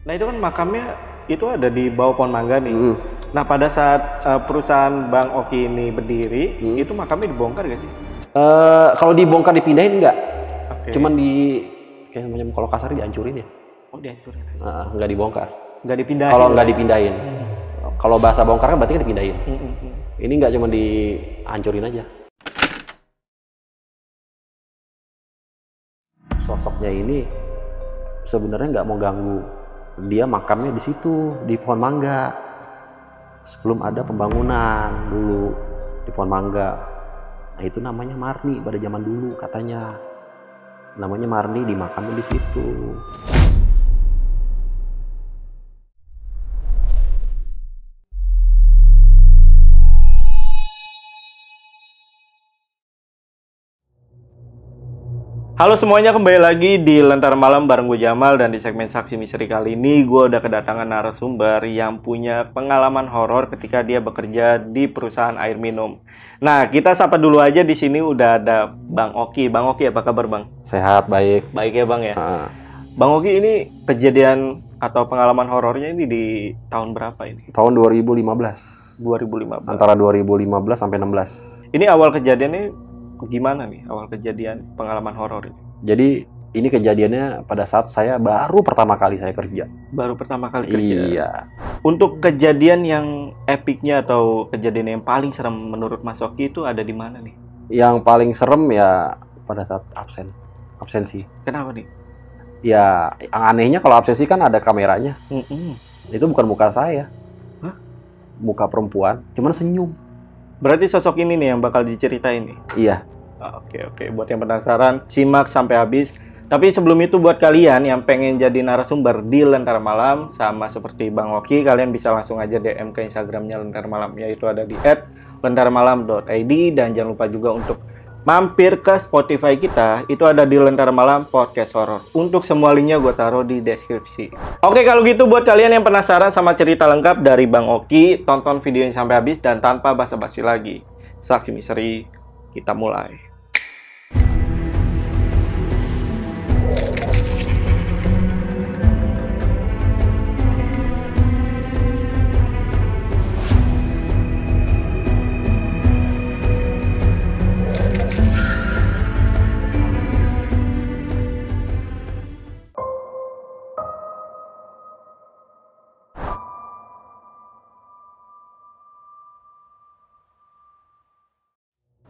Nah itu kan makamnya itu ada di bawah pohon mangga nih. Nah pada saat perusahaan Bang Oki ini berdiri, itu makamnya dibongkar gak sih? Kalau dibongkar dipindahin enggak? Oke. Cuman kayak macam kalau kasar dihancurin ya. Oh dihancurin. Nggak dibongkar. Nggak dipindahin. Kalau nggak dipindahin. Kalau bahasa bongkar kan berarti kan dipindahin. Ini nggak cuma dihancurin aja. Sosoknya ini sebenarnya nggak mau ganggu. Dia makamnya di situ, di pohon mangga. Sebelum ada pembangunan dulu di pohon mangga. Nah itu namanya Marni pada zaman dulu katanya. Namanya Marni, di makamnya di situ. Halo semuanya, kembali lagi di Lentera Malam bareng gue Jamal. Dan di segmen Saksi Misteri kali ini gue udah kedatangan narasumber yang punya pengalaman horor ketika dia bekerja di perusahaan air minum. Nah, kita sapa dulu aja. Di sini udah ada Bang Oki. Bang Oki, apa kabar Bang? Sehat, baik. Baik ya Bang ya. Bang Oki, ini kejadian atau pengalaman horornya ini di tahun berapa ini? Tahun 2015. 2015. Antara 2015 sampai 16. Ini awal kejadiannya gimana nih, awal kejadian pengalaman horor ini? Jadi ini kejadiannya pada saat saya baru pertama kali saya kerja. Baru pertama kali kerja? Iya. Untuk kejadian yang epicnya atau kejadian yang paling serem menurut Mas Oki itu ada di mana nih? Yang paling serem ya pada saat absensi. Kenapa nih? Ya, yang anehnya kalau absensi kan ada kameranya. Itu bukan muka saya. Hah? Muka perempuan, cuman senyum. Berarti sosok ini nih yang bakal diceritain nih? Iya. Oke. Buat yang penasaran, simak sampai habis. Tapi sebelum itu buat kalian yang pengen jadi narasumber di Lentera Malam, sama seperti Bang Oki, kalian bisa langsung aja DM ke Instagramnya Lentera Malam, yaitu ada di @lenteramalam.id. Dan jangan lupa juga untuk mampir ke Spotify kita, itu ada di Lentera Malam Podcast Horror. Untuk semua linknya gue taruh di deskripsi. Oke, kalau gitu buat kalian yang penasaran sama cerita lengkap dari Bang Oki, tonton videonya sampai habis. Dan tanpa basa-basi lagi, Saksi Misteri, kita mulai.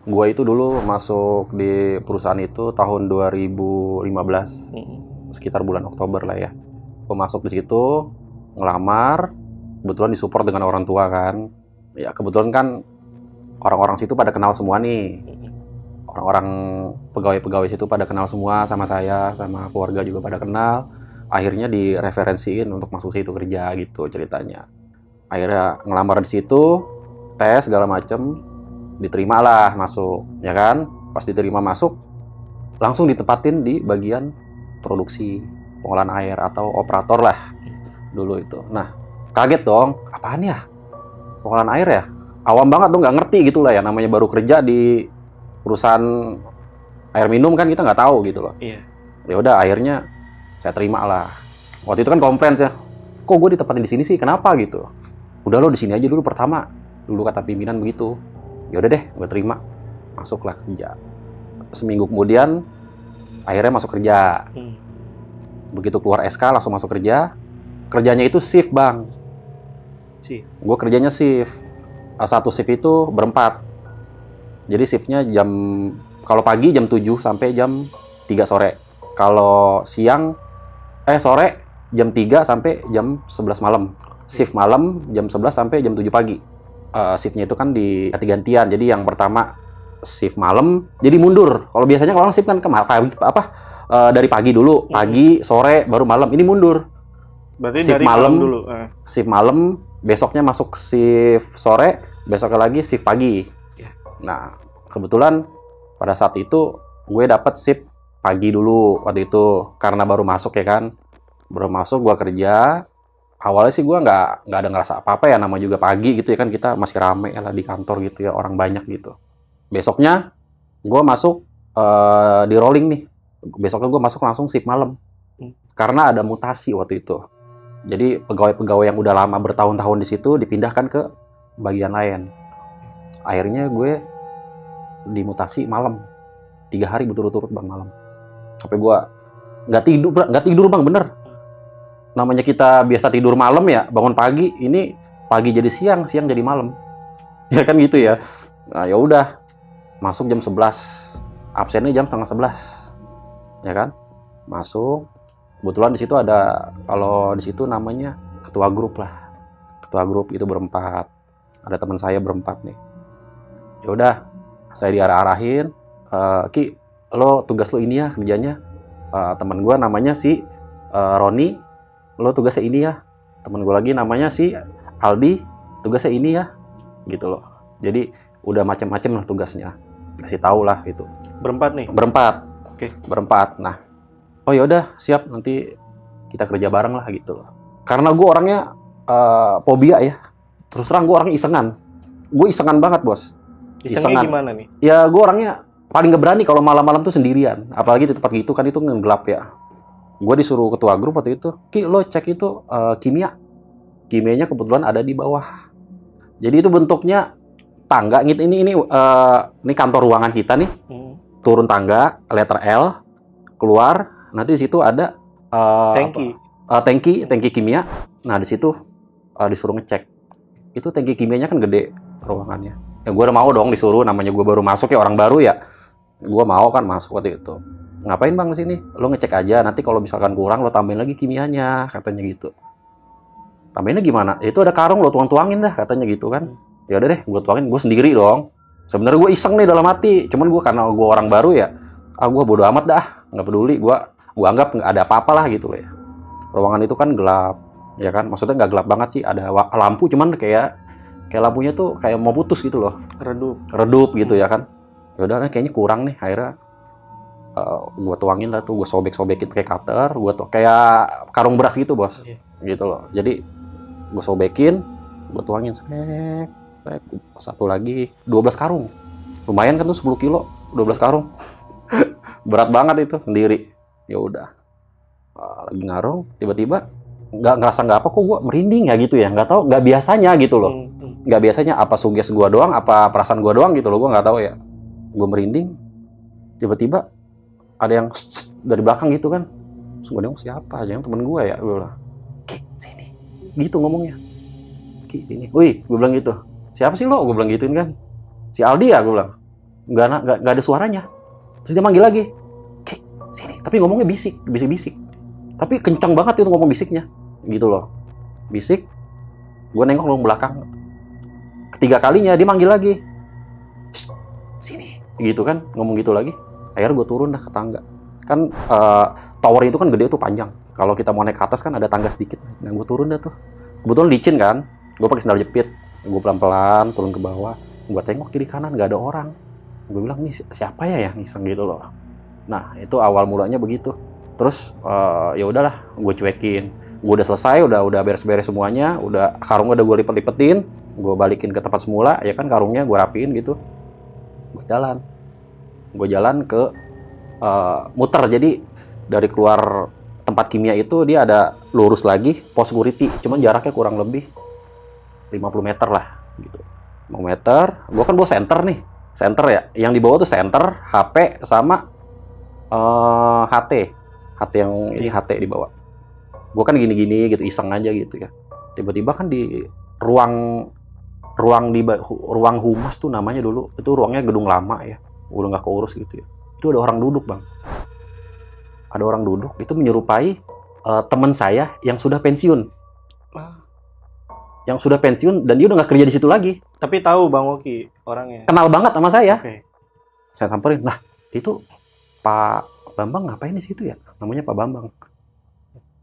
Gua itu dulu masuk di perusahaan itu tahun 2015, sekitar bulan Oktober lah ya. Gua masuk di situ, ngelamar, kebetulan disupport dengan orang tua kan. Ya kebetulan kan orang-orang situ pada kenal semua nih. Orang-orang pegawai-pegawai situ pada kenal semua sama saya, sama keluarga juga pada kenal. Akhirnya direferensiin untuk masuk situ kerja gitu ceritanya. Akhirnya ngelamar di situ, tes segala macem. Diterima lah masuk, ya kan? Pas diterima masuk, langsung ditempatin di bagian produksi pengolahan air atau operator lah dulu itu. Nah, kaget dong, apaan ya? Pengolahan air ya? Awam banget dong, nggak ngerti gitu lah ya. Namanya baru kerja di perusahaan air minum kan kita nggak tahu gitu loh. Iya. Ya udah, akhirnya saya terima lah. Waktu itu kan komplain ya, kok gue ditempatin di sini sih? Kenapa gitu? Udah lo di sini aja dulu pertama. Dulu kata pimpinan begitu. Ya udah deh, gue terima, masuklah kerja. Seminggu kemudian akhirnya masuk kerja. Begitu keluar SK langsung masuk kerja. Kerjanya itu shift Bang. Gue kerjanya shift. Satu shift itu berempat. Jadi shiftnya kalau pagi jam 7 sampai jam 3 sore. Kalau sore jam 3 sampai jam 11 malam. Shift malam jam 11 sampai jam 7 pagi. Shiftnya itu kan ganti-gantian. Jadi yang pertama shift malam, jadi mundur. Kalau biasanya orang shift kan dari pagi dulu, pagi, sore, baru malam. Ini mundur. Berarti shift dari malam dulu. Shift malam, besoknya masuk shift sore, besoknya lagi shift pagi. Nah, kebetulan pada saat itu gue dapet shift pagi dulu waktu itu karena baru masuk ya kan. Baru masuk gue kerja. Awalnya sih gue nggak ada ngerasa apa-apa ya, nama juga pagi gitu ya kan, kita masih rame ya lah di kantor gitu ya, orang banyak gitu. Besoknya gue masuk di rolling nih. Besoknya gue masuk langsung shift malam. Karena ada mutasi waktu itu. Jadi pegawai-pegawai yang udah lama bertahun-tahun di situ dipindahkan ke bagian lain. Akhirnya gue dimutasi malam, 3 hari berturut-turut bang malam. Sampai gue nggak tidur bang, bener. Namanya kita biasa tidur malam ya, bangun pagi, ini pagi jadi siang, siang jadi malam. Ya kan gitu ya. Nah, ya udah, masuk jam 11, absennya jam setengah 11, ya kan? Masuk. Kebetulan di situ ada, kalau di situ namanya ketua grup lah. Ketua grup itu berempat. Ada teman saya berempat nih. Ya udah, saya diarah-arahin, Ki, lo tugas lo ini ya kerjanya. Teman gue namanya si Roni, lo tugasnya ini ya. Teman gue lagi namanya si Aldi, tugasnya ini ya. Gitu loh. Jadi udah macam-macam lah tugasnya. Kasih tahu lah gitu. Berempat nih? Berempat. Oke. Berempat. Nah, oh ya udah siap, nanti kita kerja bareng lah gitu loh. Karena gue orangnya fobia ya. Terus terang gue orangnya isengan. Gue isengan banget bos. Isengnya gimana nih? Ya gue orangnya paling gak berani kalau malam-malam tuh sendirian. Apalagi di tempat gitu kan, itu ngegelap ya. Gue disuruh ketua grup waktu itu, Ki lo cek itu kimia. Kimianya kebetulan ada di bawah. Jadi itu bentuknya tangga gitu. Ini kantor ruangan kita nih. Turun tangga, letter L, keluar. Nanti di situ ada tangki kimia. Nah di situ disuruh ngecek. Itu tangki kimianya kan gede ruangannya. Ya gue udah mau dong disuruh, namanya gue baru masuk ya, orang baru ya. Gue mau kan masuk waktu itu. Ngapain bang di sini? Lo ngecek aja. Nanti kalau misalkan kurang lo tambahin lagi kimianya, katanya gitu. Tambahinnya gimana? Itu ada karung lo tuang-tuangin dah, katanya gitu kan. Ya udah deh, gue tuangin. Gue sendiri dong. Sebenarnya gue iseng nih dalam hati. Cuman gue karena gue orang baru ya, gue bodo amat dah, nggak peduli. Gue anggap nggak ada apa-apa lah gitu loh ya. Ruangan itu kan gelap, ya kan? Maksudnya nggak gelap banget sih, ada lampu, cuman kayak lampunya tuh kayak mau putus gitu loh. Redup gitu ya kan. Ya udah, kayaknya kurang nih. Akhirnya gue tuangin lah tuh, gue sobek-sobekin pakai cutter, gue tuh kayak karung beras gitu bos, gitu loh. Jadi gue sobekin, gue tuangin, satu lagi 12 karung. Lumayan kan tuh 10 kilo, 12 karung. Berat banget itu sendiri. Ya udah, lagi ngarung, tiba-tiba nggak apa, kok gue merinding ya gitu ya, nggak tahu, nggak biasanya gitu loh. Nggak biasanya, apa suges gue doang, apa perasaan gue doang gitu loh, gue nggak tahu ya. Gue merinding, tiba-tiba ada yang dari belakang gitu kan. Terus gue nengok, siapa? Jangan temen gue ya. Gue bilang, Ki, sini. Gitu ngomongnya. Ki, sini. Wih, gue bilang gitu. Siapa sih lo? Gue bilang gituin kan. Si Aldi ya, gue bilang. Nggak ada suaranya. Terus dia manggil lagi. Ki, sini. Tapi ngomongnya bisik-bisik. Tapi kencang banget itu ngomong bisiknya. Gitu loh. Bisik. Gue nengok lo belakang. Ketiga kalinya dia manggil lagi. Sini. Gitu kan, ngomong gitu lagi. Akhirnya gue turun dah ke tangga. Kan tower itu kan gede tuh, panjang. Kalau kita mau naik ke atas kan ada tangga sedikit. Nah gue turun dah tuh. Kebetulan licin kan. Gue pakai sandal jepit. Gue pelan-pelan turun ke bawah. Gue tengok kiri kanan nggak ada orang. Gue bilang, nih siapa ya yang iseng gitu loh. Nah itu awal mulanya begitu. Terus ya udahlah, gue cuekin. Gue udah selesai, udah beres-beres semuanya. Udah karungnya udah gue lipet-lipetin. Gue balikin ke tempat semula. Ya kan karungnya gue rapiin gitu. Gue jalan ke muter. Jadi dari keluar tempat kimia itu dia ada lurus lagi pos security, cuman jaraknya kurang lebih 50 meter lah gitu. 5 meter. Gue kan bawa senter nih. Senter ya. Yang di bawah tuh senter, HP sama HT. HT yang ini, HT di bawah. Gue kan gini-gini gitu, iseng aja gitu ya. Tiba-tiba kan di ruang humas tuh namanya dulu. Itu ruangnya gedung lama ya. Udah nggak keurus gitu ya. Itu ada orang duduk bang. Ada orang duduk, itu menyerupai teman saya yang sudah pensiun. Yang sudah pensiun dan dia udah nggak kerja di situ lagi. Tapi tahu Bang Oki orangnya. Kenal banget sama saya. Okay. Saya samperin, nah itu Pak Bambang ngapain di situ ya? Namanya Pak Bambang.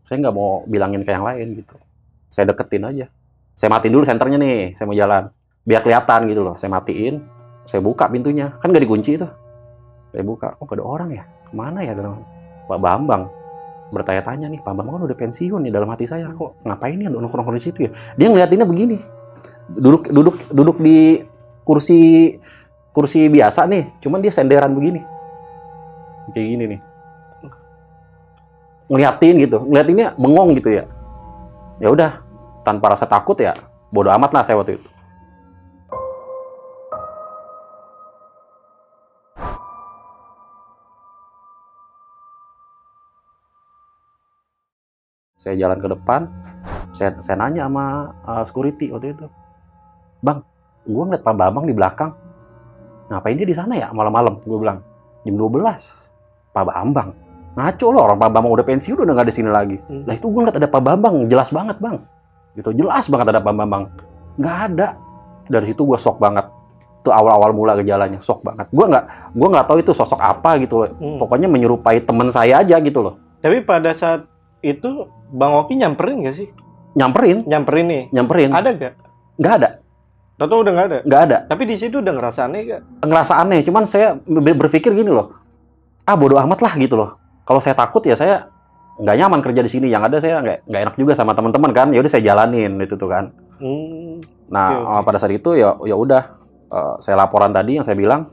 Saya nggak mau bilangin ke yang lain gitu. Saya deketin aja. Saya matiin dulu senternya nih, saya mau jalan. Biar kelihatan gitu loh. Saya matiin, saya buka pintunya. Kan nggak dikunci itu. Saya buka, oh ada orang ya? Kemana ya? Pak Bambang. Bertanya-tanya nih, Pak Bambang kan udah pensiun nih. Dalam hati saya, kok ngapain nih nongkrong di situ ya? Dia ngeliatinnya begini. Duduk di kursi biasa nih. Cuman dia senderan begini. Kayak gini nih. Ngeliatin gitu. Ngeliatinnya bengong gitu ya. Ya udah, tanpa rasa takut ya, bodo amat lah saya waktu itu. Saya jalan ke depan, saya nanya sama security waktu itu, "Bang, gua ngeliat Pak Bambang di belakang. Ngapain dia di sana ya malam-malam?" Gue bilang, "Jam 12. Pak Bambang. Ngaco loh, orang Pak Bambang udah pensiun udah nggak di sini lagi." Lah itu gue ngeliat ada Pak Bambang, jelas banget Bang. Gitu, jelas banget ada Pak Bambang. Nggak ada. Dari situ gue shock banget. Itu awal-awal mula gejalanya, shock banget. Gue nggak tahu itu sosok apa gitu loh. Pokoknya menyerupai teman saya aja gitu loh. Tapi pada saat itu Bang Oki nyamperin nggak sih? Nyamperin Nyamperin nih. Nyamperin. Ada nggak? Nggak ada. Tahu udah nggak ada? Nggak ada. Tapi di situ udah ngerasa aneh nggak? Ngerasa aneh, cuman saya berpikir gini loh. Bodo amat lah gitu loh. Kalau saya takut ya saya nggak nyaman kerja di sini. Yang ada saya nggak enak juga sama teman-teman kan. Ya udah saya jalanin itu tuh kan. Nah, pada saat itu ya udah saya laporan tadi yang saya bilang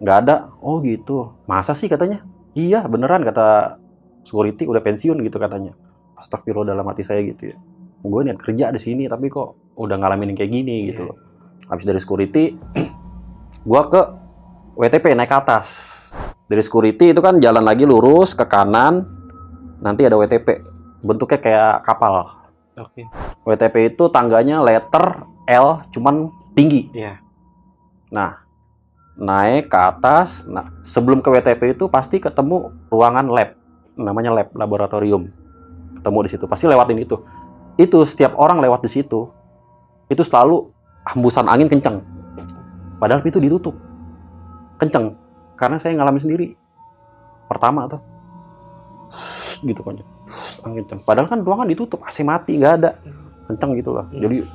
nggak ada. Oh gitu. Masa sih katanya? Iya beneran kata security udah pensiun gitu katanya. Astagfirullah dalam hati saya gitu ya. Gue niat kerja di sini tapi kok udah ngalamin kayak gini gitu loh. Habis dari security, gue ke WTP naik ke atas. Dari security itu kan jalan lagi lurus ke kanan, nanti ada WTP. Bentuknya kayak kapal. Oke. WTP itu tangganya letter L, cuman tinggi. Iya. Nah, naik ke atas. Nah, sebelum ke WTP itu pasti ketemu ruangan lab. Namanya lab, laboratorium. Ketemu di situ. Pasti lewatin itu. Itu setiap orang lewat di situ, itu selalu hembusan angin kenceng. Padahal itu ditutup. Kenceng. Karena saya ngalamin sendiri. Pertama tuh. Gitu kan. Angin kenceng. Padahal kan ruangan ditutup. AC mati, nggak ada. Kenceng gitu lah. Jadi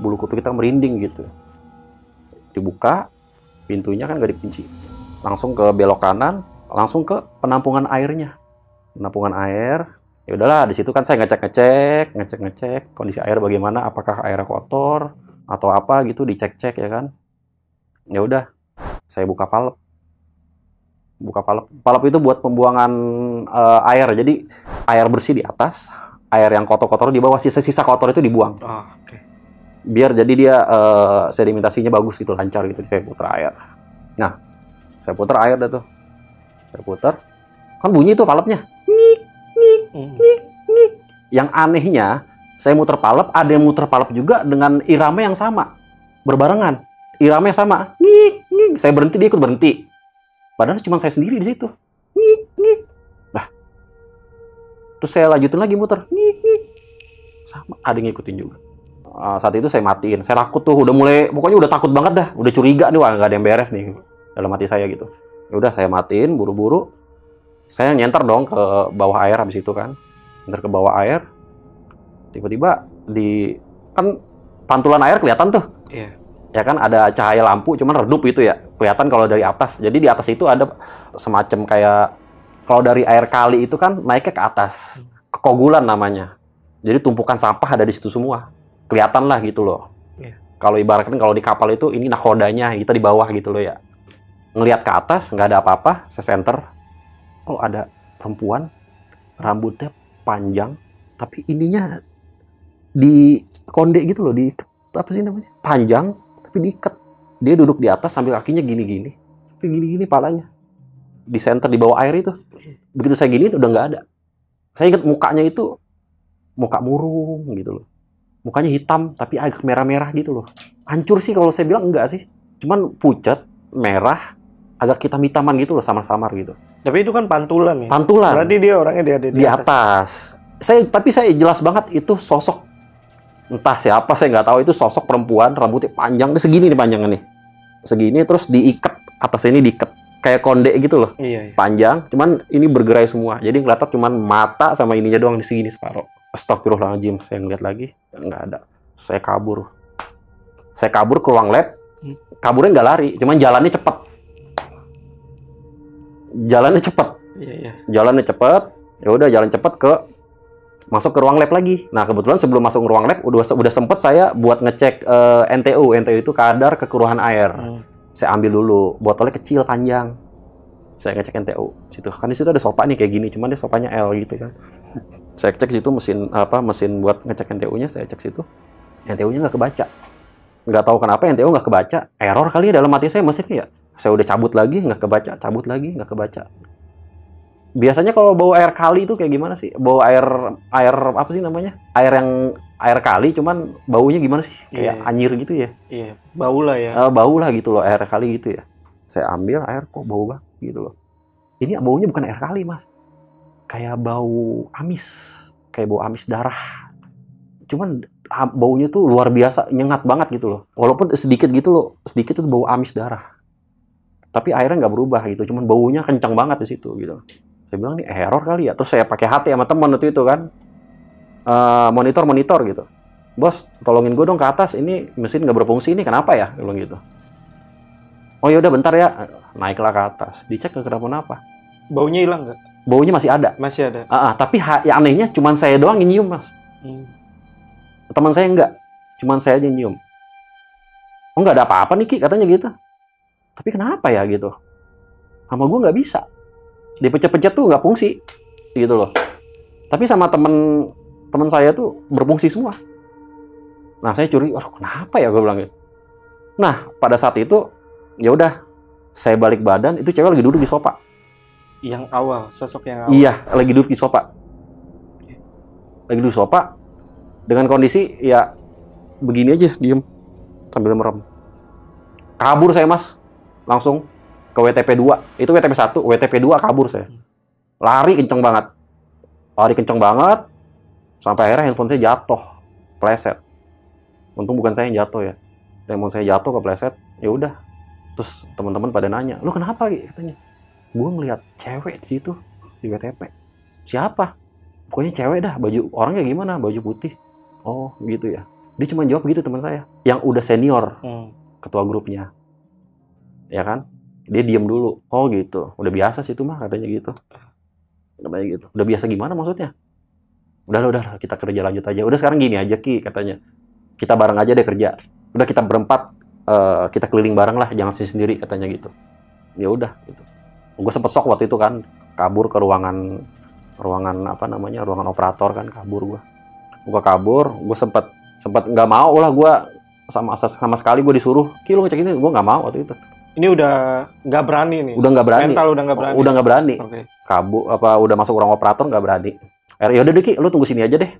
bulu kuduk kita merinding gitu. Dibuka. Pintunya kan nggak dikunci. Langsung ke belok kanan. Langsung ke penampungan airnya. Penampungan air. Ya udahlah, di situ kan saya ngecek kondisi air bagaimana, apakah airnya kotor atau apa gitu, dicek-cek ya kan. Ya udah, saya buka palep. Palep itu buat pembuangan air. Jadi air bersih di atas, air yang kotor-kotor di bawah, sisa-sisa kotor itu dibuang. Biar jadi dia sedimentasinya bagus gitu, lancar gitu. Saya putar air. Nah, saya putar air dah tuh. Saya putar, kan bunyi tuh palepnya. Ngik. Yang anehnya, saya muter palep, ada yang muter palep juga dengan irama yang sama. Berbarengan. Iramanya sama. Ngik. Saya berhenti, dia ikut berhenti. Padahal cuma saya sendiri di situ. Ngik. Nah. Terus saya lanjutin lagi muter. Ngik. Sama, ada yang ngikutin juga. Saat itu saya matiin. Saya takut tuh, pokoknya udah takut banget dah. Udah curiga nih, wah nggak ada yang beres nih. Dalam hati saya gitu. Ya udah saya matiin, buru-buru. Saya nyenter dong ke bawah air habis itu kan. Nyenter ke bawah air. Tiba-tiba kan pantulan air kelihatan tuh. Iya. Ya kan ada cahaya lampu cuman redup gitu ya. Kelihatan kalau dari atas. Jadi di atas itu ada semacam kayak kalau dari air kali itu kan naiknya ke atas. Kekogulan namanya. Jadi tumpukan sampah ada di situ semua. Kelihatan lah gitu loh. Iya. Kalau ibaratkan kalau di kapal itu ini nakodanya, kita di bawah gitu loh ya. Ngelihat ke atas nggak ada apa-apa, saya center. Oh ada perempuan, rambutnya panjang, tapi ininya di konde gitu loh, di apa sih namanya? Panjang, tapi diikat. Dia duduk di atas sambil kakinya gini-gini, sampai gini-gini palanya. Di center di bawah air itu. Begitu saya gini udah nggak ada. Saya ingat mukanya itu muka murung gitu loh. Mukanya hitam tapi agak merah-merah gitu loh. Hancur sih kalau saya bilang enggak sih. Cuman pucat, merah, agak hitam-hitaman gitu loh, samar-samar gitu. Tapi itu kan pantulan ya? Pantulan. Berarti dia orangnya di atas. Tapi saya jelas banget itu sosok. Entah siapa, saya nggak tahu itu sosok perempuan, rambutnya panjang. Ini segini nih panjangnya nih. Segini, terus diikat. Atas ini diikat. Kayak konde gitu loh. Iya. Panjang, cuman ini bergerai semua. Jadi ngeliat cuman mata sama ininya doang di segini separuh. Astagfirullahaladzim, saya ngeliat lagi. Nggak ada. Saya kabur. Saya kabur ke ruang lab. Kaburnya nggak lari, cuman jalannya cepet. Iya. Jalannya cepet. Ya udah jalan cepet masuk ke ruang lab lagi. Nah kebetulan sebelum masuk ke ruang lab udah sempet saya buat ngecek NTU. NTU itu kadar kekeruhan air. Saya ambil dulu. Botolnya kecil panjang. Saya ngecek NTU situ. Kan di situ ada sofa nih kayak gini, cuman dia sofanya L gitu kan. Saya cek situ mesin buat ngecek NTU-nya, saya cek situ. NTU-nya nggak kebaca. Nggak tahu kenapa NTU nggak kebaca. Error kali ya dalam hati saya mesinnya ya. Saya udah cabut lagi nggak kebaca, cabut lagi nggak kebaca. Biasanya kalau bau air kali itu kayak gimana sih? Bau air apa sih namanya? Air kali, cuman baunya gimana sih? Kayak anyir gitu ya? Iya, bau lah ya. Bau lah gitu loh, air kali gitu ya. Saya ambil air, kok bau banget gitu loh. Ini baunya bukan air kali, Mas. Kayak bau amis. Kayak bau amis darah. Cuman baunya tuh luar biasa, nyengat banget gitu loh. Walaupun sedikit gitu loh, sedikit tuh bau amis darah. Tapi airnya nggak berubah gitu, cuman baunya kencang banget di situ gitu. Saya bilang nih error kali ya. Terus saya pakai hati sama teman waktu itu kan. Monitor gitu. Bos, tolongin gue dong ke atas. Ini mesin nggak berfungsi ini, kenapa ya? Dia bilang gitu. Oh yaudah bentar ya. Naiklah ke atas. Dicek nggak kenapa-napa. Baunya hilang nggak? Baunya masih ada. Masih ada. Tapi ya anehnya cuman saya doang yang nyium, Mas. Teman saya enggak. Cuman saya aja yang nyium. Oh nggak ada apa-apa nih Ki, katanya gitu. Tapi kenapa ya gitu? Sama gue nggak bisa. Dipecet-pecet tuh nggak fungsi. Gitu loh. Tapi sama teman saya tuh berfungsi semua. Nah saya curiga, kenapa ya gue bilang gitu. Nah pada saat itu ya udah saya balik badan, itu cewek lagi duduk di sofa. Yang awal, sosok yang awal. Iya, lagi duduk di sofa. Lagi duduk di sofa dengan kondisi ya begini aja, diem sambil merem. Kabur saya, Mas. Langsung ke WTP 2. Itu WTP 1, WTP 2 kabur saya. Lari kenceng banget. Sampai akhirnya handphone saya jatuh, pleset. Untung bukan saya yang jatuh ya. Handphone saya jatuh kepleset, ya udah. Terus teman-teman pada nanya, "Lu kenapa?" katanya. Gue ngeliat cewek di situ di WTP. Siapa? Pokoknya cewek dah, baju orangnya gimana? Baju putih. Oh, gitu ya. Dia cuma jawab gitu teman saya, yang udah senior, ketua grupnya. Ya kan? Dia diem dulu. Oh, gitu. Udah biasa sih itu mah katanya gitu. Katanya gitu. Udah biasa gimana maksudnya? Udah, kita kerja lanjut aja. Udah sekarang gini aja Ki, katanya. Kita bareng aja deh kerja. Udah kita berempat, kita keliling bareng lah, jangan sendiri katanya gitu. Ya udah gitu. Gue sempet sok waktu itu kan, kabur ke ruangan apa namanya, ruangan operator kan, kabur gue. Gue kabur, gue sempet nggak mau lah gue sama sekali gue disuruh, Ki lu ngecek ini, gue nggak mau waktu itu. Ini udah nggak berani nih. Udah nggak berani. Mental udah nggak berani. Udah nggak berani. Okay. Kabur udah masuk ruang operator nggak berani. Yaudah deh Ki, lu tunggu sini aja deh.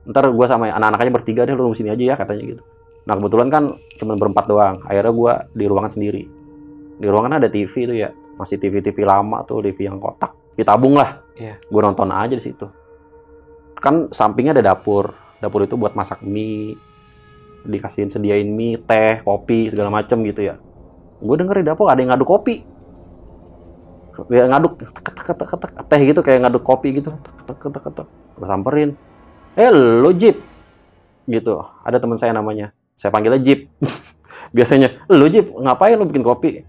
Ntar gue sama anak-anaknya bertiga deh, lu tunggu sini aja ya katanya gitu. Nah kebetulan kan cuma berempat doang. Akhirnya gue di ruangan sendiri. Di ruangan ada TV itu ya, masih TV lama tuh, TV yang kotak. Ditabung lah. Yeah. Gue nonton aja di situ. Kan sampingnya ada dapur. Dapur itu buat masak mie, sediain mie, teh, kopi segala macem gitu ya. Gue denger di dapur ada yang ngaduk kopi. Dia ngaduk teh gitu, kayak ngaduk kopi gitu. Gue samperin. Lo Jip. Gitu. Ada teman saya namanya. Saya panggilnya Jip. Biasanya, lo Jip, ngapain lo bikin kopi?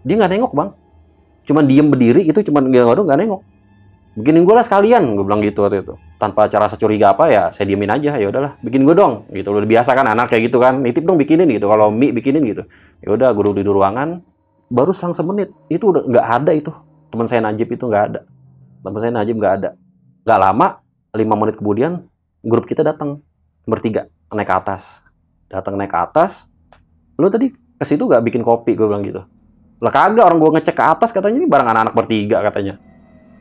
Dia nggak nengok, Bang. Cuman diem berdiri itu, cuman nggak nengok. Bikinin gue lah sekalian, gue bilang gitu waktu itu. Tanpa cara curiga apa ya, saya diemin aja. Ya udahlah, bikin gue dong. Gitu. Udah biasa kan anak kayak gitu kan. Nitip dong bikinin gitu. Kalau mie bikinin gitu. Ya udah, gue duduk di ruangan. Baru selang semenit, itu udah nggak ada itu. Teman saya Najib itu nggak ada. Teman saya Najib nggak ada. Nggak lama, 5 menit kemudian, grup kita datang bertiga naik ke atas. Datang naik ke atas. Lu tadi ke situ nggak bikin kopi, gue bilang gitu. Lah kagak, orang gue ngecek ke atas katanya ini barang anak-anak bertiga katanya.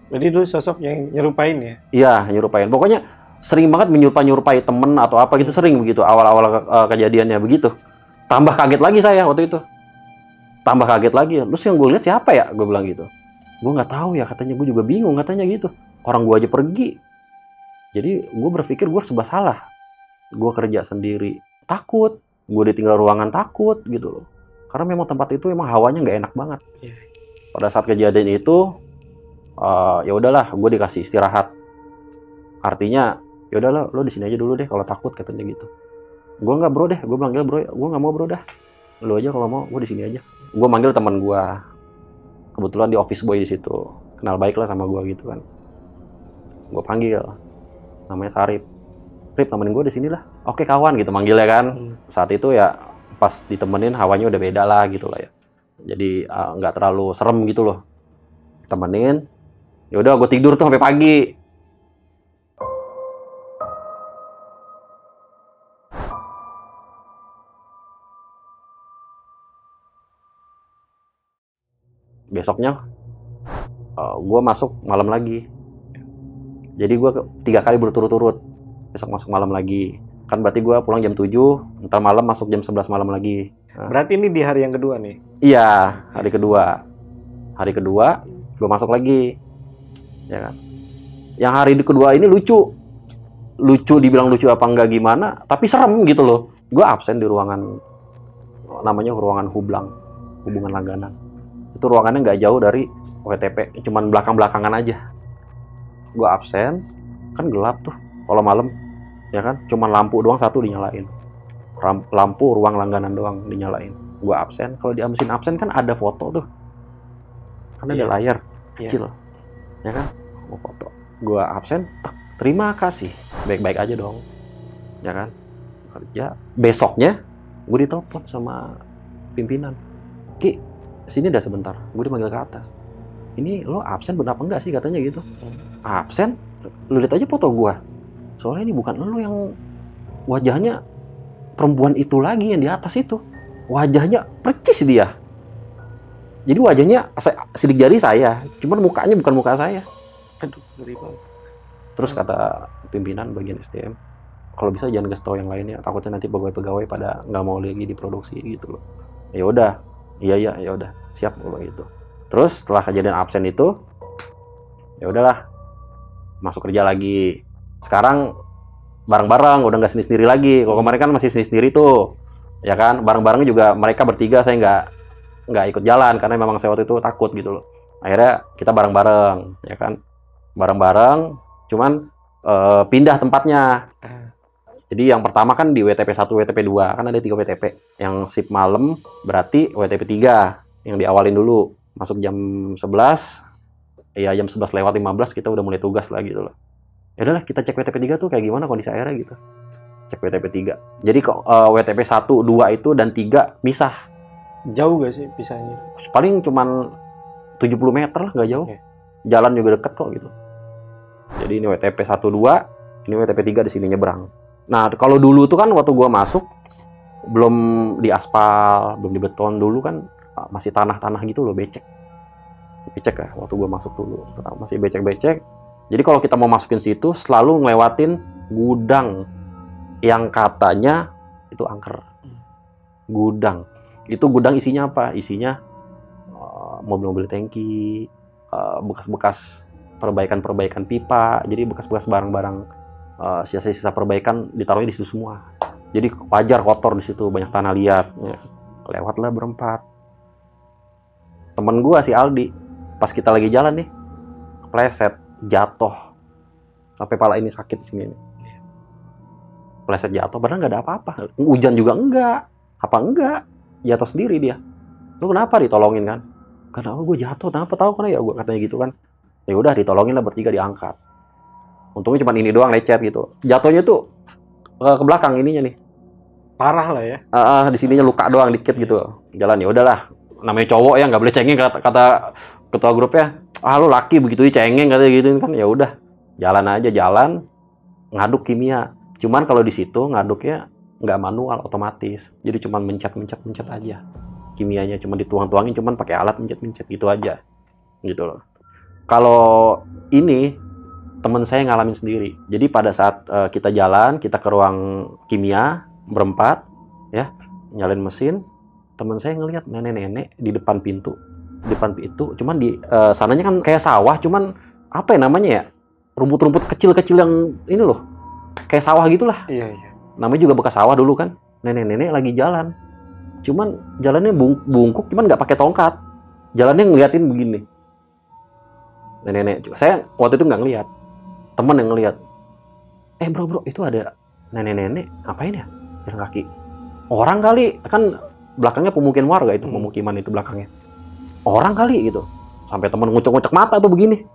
Jadi dulu sosok yang nyerupain ya? Iya, nyerupain. Pokoknya sering banget menyerupai temen atau apa gitu, sering begitu. Awal-awal kejadiannya begitu. Tambah kaget lagi saya waktu itu. Tambah kaget lagi. Terus yang gue lihat siapa ya? Gue bilang gitu. Gue nggak tahu ya katanya. Gue juga bingung katanya gitu. Orang gue aja pergi. Jadi gue berpikir gue serba salah. Gue kerja sendiri. Takut. Gue ditinggal ruangan takut gitu loh. Karena memang tempat itu emang hawanya nggak enak banget. Pada saat kejadian itu, ya udahlah, gue dikasih istirahat. Artinya, ya udahlah, lo di sini aja dulu deh kalau takut katanya gitu. Gue nggak bro deh, gue bilang bro, gue nggak mau bro dah. Lo aja kalau mau, gue di sini aja. Gue manggil teman gue, kebetulan di office boy di situ, kenal baik lah sama gue gitu kan. Gue panggil, namanya Sarip. Rip, temenin gue di sini lah. Oke kawan gitu manggilnya kan. Saat itu ya pas ditemenin hawanya udah beda lah gitu lah ya. Jadi nggak terlalu serem gitu loh. temenin. Ya udah gue tidur tuh sampai pagi. Besoknya gue masuk malam lagi. Jadi gue 3 kali berturut-turut. Besok masuk malam lagi. Kan berarti gue pulang jam 7, ntar malam masuk jam 11 malam lagi. Nah. Berarti ini di hari yang kedua nih? Iya, hari kedua. Hari kedua, gue masuk lagi. Ya kan? Yang hari kedua ini lucu. Lucu, dibilang lucu apa enggak gimana, tapi serem gitu loh. Gue absen di ruangan, namanya ruangan Hublang, hubungan langganan. Itu ruangannya nggak jauh dari WTP, cuman belakang-belakangan aja. Gue absen, kan gelap tuh kalau malam, ya kan? Cuman lampu doang satu dinyalain, lampu ruang langganan doang dinyalain. Gue absen, kalau di mesin absen kan ada foto tuh, kan ada layar kecil, ya kan? Mau foto. Gue absen, terima kasih, baik-baik aja dong, ya kan? Kerja. Besoknya gue ditelepon sama pimpinan, Ki, sini dah sebentar, gue dipanggil ke atas. Ini lo absen benar apa enggak sih katanya gitu. Absen? Lu lihat aja foto gue. Soalnya ini bukan lo yang wajahnya perempuan itu lagi yang di atas itu. Wajahnya percis dia. Jadi wajahnya sidik jari saya, cuman mukanya bukan muka saya. Aduh, ngeri banget. Terus kata pimpinan bagian SDM, kalau bisa jangan kasih tahu yang lainnya, takutnya nanti pegawai-pegawai pada nggak mau lagi diproduksi gitu loh. Ya udah, iya ya udah, siap kalau gitu. Terus setelah kejadian absen itu, ya udahlah, masuk kerja lagi. Sekarang bareng-bareng, udah nggak sendiri-sendiri lagi. Kalau kemarin kan masih sendiri-sendiri tuh, ya kan. Bareng-bareng juga mereka bertiga, saya nggak ikut jalan karena memang saya waktu itu takut gitu loh. Akhirnya kita bareng-bareng, ya kan. Bareng-bareng, cuman pindah tempatnya. Jadi yang pertama kan di WTP 1, WTP 2, kan ada 3 WTP. Yang shift malam berarti WTP 3 yang diawalin dulu. Masuk jam 11, ya jam 11 lewat 15 kita udah mulai tugas lagi gitu loh. Ya udahlah, kita cek WTP 3 tuh kayak gimana kondisi airnya gitu. Cek WTP 3. Jadi WTP 1, 2 itu dan 3 misah. Jauh gak sih pisahnya? Paling cuman 70 meter lah, nggak jauh. Jalan juga deket kok gitu. Jadi ini WTP 1, 2, ini WTP 3 di sini nyebrang. Nah, kalau dulu tuh kan waktu gua masuk belum diaspal, belum dibeton, dulu kan masih tanah-tanah gitu loh, becek ya waktu gua masuk dulu. Masih becek-becek. Jadi kalau kita mau masukin situ selalu ngelewatin gudang yang katanya itu angker. Gudang. Itu gudang isinya apa? Isinya mobil-mobil tangki, bekas-bekas perbaikan pipa, jadi bekas-bekas barang-barang sisa-sisa perbaikan ditaruhnya di situ semua. Jadi wajar kotor di situ, banyak tanah liat. Ya. Lewatlah berempat. Temen gua si Aldi, pas kita lagi jalan nih, kepleset, jatuh, sampai pala ini sakit di sini. Kepleset jatuh, padahal nggak ada apa-apa. Hujan juga enggak, apa enggak? Jatuh sendiri dia. Lu kenapa? Ditolongin kan? Kenapa gue jatuh? Kenapa tahu kan ya? Gue katanya gitu kan. Ya udah ditolongin lah, bertiga diangkat. Untungnya cuma ini doang lecet gitu. Jatuhnya tuh ke belakang ininya nih. Parah lah ya. Di sininya luka doang dikit gitu. Jalan ya udahlah. Namanya cowok ya nggak boleh cengeng, kata ketua grupnya. Lu laki begitu cengeng katanya gitu kan. Ya udah. Jalan aja, jalan ngaduk kimia. Cuman kalau di situ ngaduknya nggak manual, otomatis. Jadi cuma mencet aja. Kimianya cuma dituang-tuangin, cuman pakai alat mencet gitu aja. Gitu loh. Kalau ini teman saya ngalamin sendiri. Jadi pada saat kita jalan, kita ke ruang kimia berempat, ya, nyalain mesin, teman saya ngelihat nenek-nenek di depan pintu. Di depan pintu, cuman di sananya kan kayak sawah, cuman apa ya namanya ya? Rumput-rumput kecil-kecil yang ini loh. Kayak sawah gitulah. Iya. Namanya juga bekas sawah dulu kan. Nenek-nenek lagi jalan. Cuman jalannya bungkuk, cuman nggak pakai tongkat. Jalannya ngeliatin begini. Nenek-nenek. Saya waktu itu nggak ngeliat. Temen yang ngeliat. Bro, itu ada nenek-nenek. Ngapain ya? Jalan kaki. Orang kali. Kan belakangnya pemukiman warga itu. Pemukiman itu belakangnya. Orang kali gitu. Sampai temen ngucek-ngucek mata tuh begini.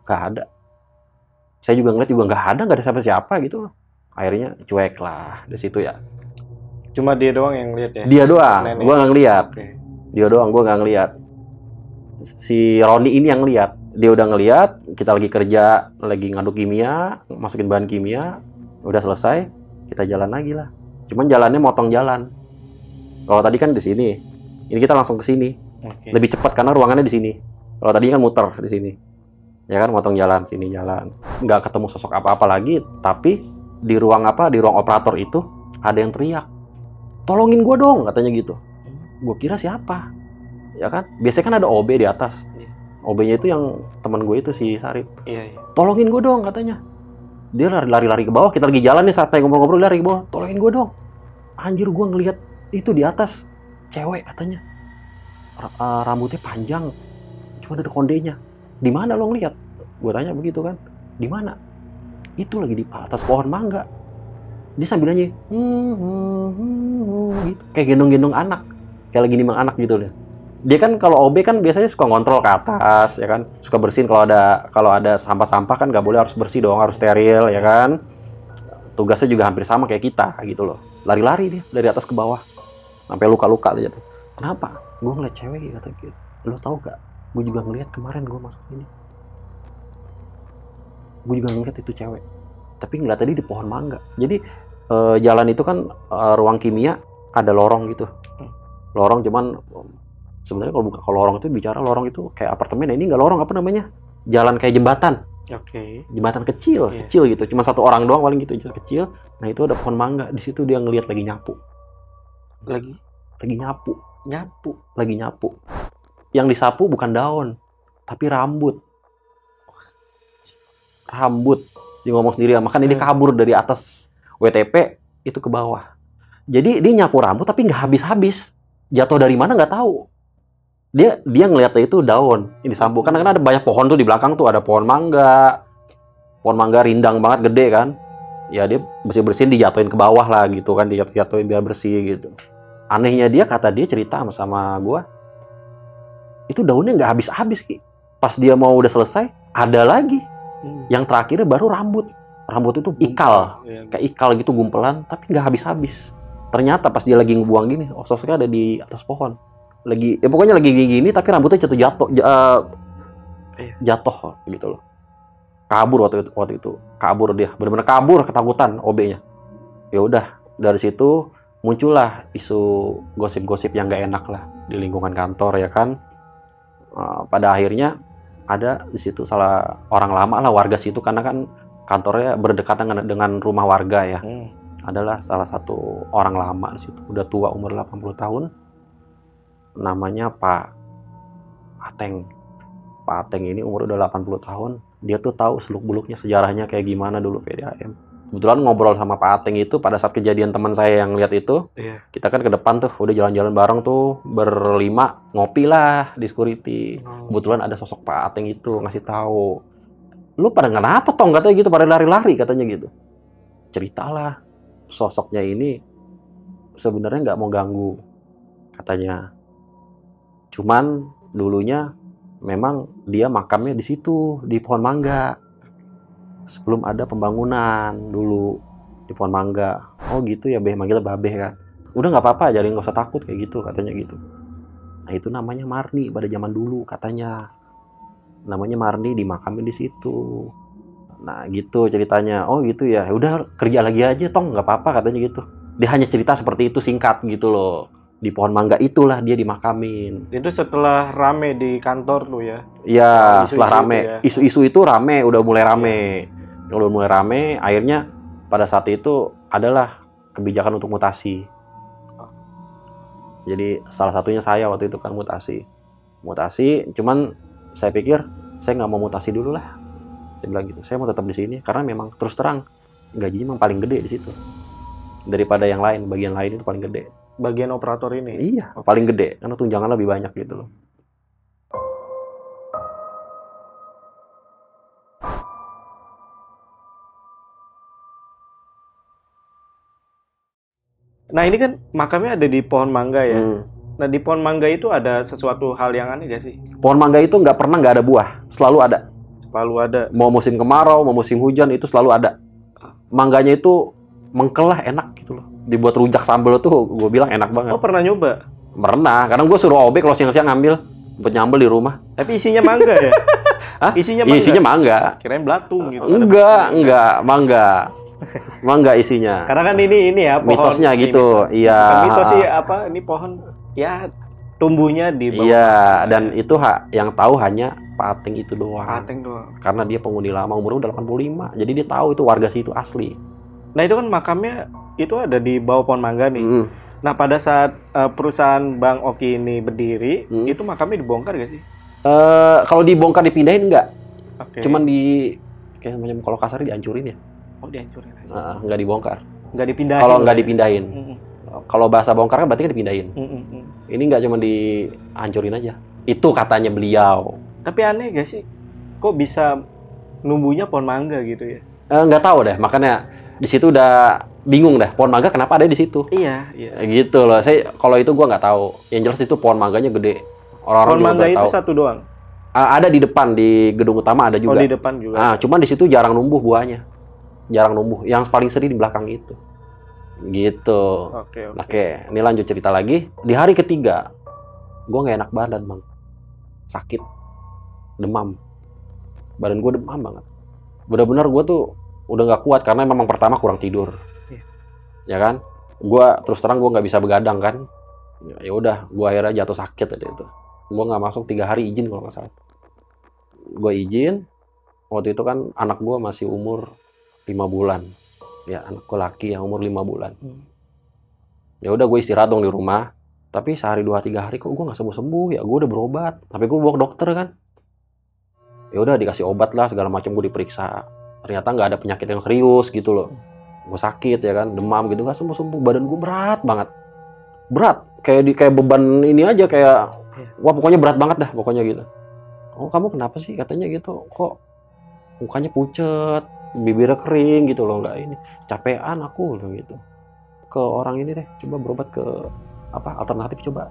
Nggak ada. Saya juga ngeliat juga nggak ada siapa-siapa gitu. Akhirnya cuek lah di situ ya. Cuma dia doang yang lihat ya? Dia doang, gue nggak ngeliat. Okay. Dia doang, gue nggak ngeliat. si Roni ini yang lihat. Dia udah ngelihat kita lagi kerja, lagi ngaduk kimia, masukin bahan kimia, udah selesai, kita jalan lagi lah. Cuman jalannya motong jalan. Kalau tadi kan di sini, ini kita langsung ke sini. Oke. Lebih cepat karena ruangannya di sini. Kalau tadi kan muter di sini. Ya kan, motong jalan, sini jalan. Nggak ketemu sosok apa-apa lagi, tapi di ruang operator itu ada yang teriak. Tolongin gue dong, katanya gitu. Gue kira siapa? Ya kan, biasanya kan ada OB di atas. OB-nya itu yang teman gue itu si Sarip. Iya. Tolongin gue dong, katanya. Dia lari ke bawah, kita lagi jalan nih, saat ngobrol-ngobrol lari ke bawah. Tolongin gue dong. Anjir, gue ngelihat itu di atas. Cewek, katanya. Rambutnya panjang. Cuma ada kondenya. Di mana lo ngeliat? Gue tanya begitu kan. Di mana? Itu lagi di atas pohon mangga. Dia sambil nyanyi. Gitu. Kayak gendong-gendong anak. Kayak lagi nimang anak gitu deh. Dia kan kalau OB kan biasanya suka ngontrol ke atas, ya kan, suka bersihin kalau ada sampah-sampah kan nggak boleh, harus bersih dong, harus steril, ya kan. Tugasnya juga hampir sama kayak kita gitu loh. Lari-lari dia dari atas ke bawah sampai luka-luka aja tuh. Kenapa? Gue ngeliat cewek kata gitu. Lo tau gak? Gue juga ngeliat kemarin gue masuk sini. Gue juga ngeliat itu cewek. Tapi ngeliat tadi di pohon mangga. Jadi jalan itu kan ruang kimia ada lorong gitu. Lorong cuman sebenarnya kalau lorong itu bicara lorong itu kayak apartemen. Nah, ini nggak lorong, apa namanya? Jalan kayak jembatan. Oke. Jembatan kecil, Iya. kecil gitu. Cuma satu orang doang paling gitu, kecil. Nah, itu ada pohon mangga. Di situ dia ngelihat lagi nyapu. Lagi nyapu. nyapu. Yang disapu bukan daun, tapi rambut. Dia ngomong sendiri, makanya dia kabur dari atas WTP itu ke bawah. Jadi dia nyapu rambut tapi nggak habis-habis. Jatuh dari mana nggak tahu. Dia ngeliatnya itu daun ini disapu. Karena ada banyak pohon tuh di belakang tuh, ada pohon mangga rindang banget, gede kan. Ya dia bersihin dijatuhin ke bawah lah gitu kan, dijatuhin biar bersih gitu. Anehnya kata dia cerita sama gua, itu daunnya nggak habis-habis Ki. Pas dia mau udah selesai, ada lagi. Yang terakhirnya baru rambut itu ikal, kayak ikal gitu, gumpelan, tapi nggak habis-habis. Ternyata pas dia lagi ngebuang gini, sosoknya ada di atas pohon. Pokoknya lagi gini, tapi rambutnya jatuh gitu loh. Kabur waktu itu. Kabur dia, benar-benar kabur, ketakutan OB-nya. Ya udah, dari situ muncullah isu gosip-gosip yang nggak enak lah di lingkungan kantor, ya kan. Pada akhirnya ada di situ salah orang lama lah, warga situ, karena kan kantornya berdekatan dengan rumah warga ya. Adalah salah satu orang lama di situ, udah tua, umur 80 tahun. Namanya Pak Ateng. Pak Ateng ini umur udah 80 tahun. Dia tuh tahu seluk-beluknya sejarahnya kayak gimana dulu PDAM. Kebetulan ngobrol sama Pak Ateng itu pada saat kejadian teman saya yang lihat itu. Kita kan ke depan tuh, udah jalan-jalan bareng tuh, berlima, ngopi lah di security. Kebetulan ada sosok Pak Ateng itu ngasih tahu. Lu pada kenapa Tong, katanya gitu, pada lari-lari katanya gitu. Ceritalah. Sosoknya ini sebenarnya nggak mau ganggu, katanya. Cuman dulunya memang dia makamnya di situ, di pohon mangga. Sebelum ada pembangunan dulu di pohon mangga. Oh gitu ya, manggilnya Babeh kan. Udah nggak apa-apa, jadi nggak usah takut kayak gitu, katanya gitu. Nah itu namanya Marni pada zaman dulu, katanya. Namanya Marni, dimakamin di situ. Nah gitu ceritanya. Oh gitu ya, udah kerja lagi aja Tong, nggak apa-apa, katanya gitu. Dia hanya cerita seperti itu, singkat gitu loh. Di pohon mangga itulah dia dimakamin. Itu setelah rame di kantor tuh ya? Iya, setelah rame. Ya. Isu-isu itu rame, udah mulai rame. Udah mulai rame, akhirnya pada saat itu adalah kebijakan untuk mutasi. Jadi salah satunya saya waktu itu kan mutasi, cuman saya pikir saya nggak mau mutasi dulu lah. Saya bilang gitu, saya mau tetap di sini karena memang terus terang gajinya memang paling gede di situ daripada yang lain. Bagian lain itu paling gede. Bagian operator ini? Iya, paling gede karena tunjangan lebih banyak gitu loh. Nah ini kan makamnya ada di pohon mangga ya. Nah di pohon mangga itu ada sesuatu hal yang aneh gak sih? Pohon mangga itu nggak pernah nggak ada buah, selalu ada. Selalu ada. Mau musim kemarau, mau musim hujan, itu selalu ada. Mangganya itu mengkelah, enak gitu loh. Dibuat rujak sambal tuh, gue bilang enak banget. Oh pernah nyoba? Pernah, kadang gue suruh OB kalau siang-siang ngambil. buat nyambel di rumah. Tapi isinya mangga ya? Hah? Isinya mangga? Isinya mangga. Kirain belatung gitu. Enggak, mangga. Mangga isinya. Karena kan ini ya pohon. Mitosnya gitu, iya. Bukan mitos sih apa? Ini pohon ya tumbuhnya di bawah. Iya, dan itu yang tahu hanya Pak Ateng itu doang. Pak Ateng doang. Karena dia penghuni lama, umurnya udah 85. Jadi dia tahu itu warga situ asli. Nah itu kan makamnya itu ada di bawah pohon mangga nih. Nah pada saat perusahaan Bang Oki ini berdiri, itu makamnya dibongkar gak sih? Kalau dibongkar dipindahin enggak. Okay. Cuman kayak macam kalau kasarnya dihancurin ya. Oh dihancurin aja. Enggak dibongkar. Enggak dipindahin. Kalau enggak dipindahin. Kalau bahasa bongkar kan berarti kan dipindahin. Ini enggak cuma dihancurin aja. Itu katanya beliau. Tapi aneh gak sih? Kok bisa numbuhnya pohon mangga gitu ya? Nggak tahu deh, makanya di situ udah bingung dah. Pohon mangga kenapa ada di situ? Iya. Gitu loh. Saya kalau itu gua nggak tahu. Yang jelas itu pohon mangganya gede. Orang-orang pohon mangga itu tahu. Satu doang. Ada di depan di gedung utama ada juga. Oh di depan juga. Cuman di situ jarang numbuh buahnya. Jarang numbuh. Yang paling sering di belakang itu. Gitu. Oke. Ini lanjut cerita lagi. Di hari ketiga, gua nggak enak badan bang. Sakit, demam. Badan gua demam banget. Benar-benar gua tuh udah nggak kuat karena memang pertama kurang tidur. Ya kan? Gua terus terang gua nggak bisa begadang kan. Ya udah, gua akhirnya jatuh sakit aja itu. Gua nggak masuk 3 hari izin kalau nggak salah. Gua izin. Waktu itu kan anak gua masih umur 5 bulan. Ya, anak gua laki yang umur 5 bulan. Ya udah gue istirahat dong di rumah. Tapi sehari 2-3 hari kok gua nggak sembuh-sembuh. Ya gua udah berobat. Tapi gua bawa ke dokter kan. Ya udah dikasih obat lah segala macam, gua diperiksa. Ternyata nggak ada penyakit yang serius gitu loh. Gue sakit ya kan, demam gitu, nggak sembuh-sembuh. Badan gue berat banget. Berat. Kayak beban ini aja kayak, wah pokoknya berat banget dah pokoknya gitu. Oh kamu kenapa sih katanya gitu? Kok mukanya pucet, bibirnya kering gitu loh, nggak ini. Capean aku loh gitu. Ke orang ini deh, coba berobat ke alternatif coba.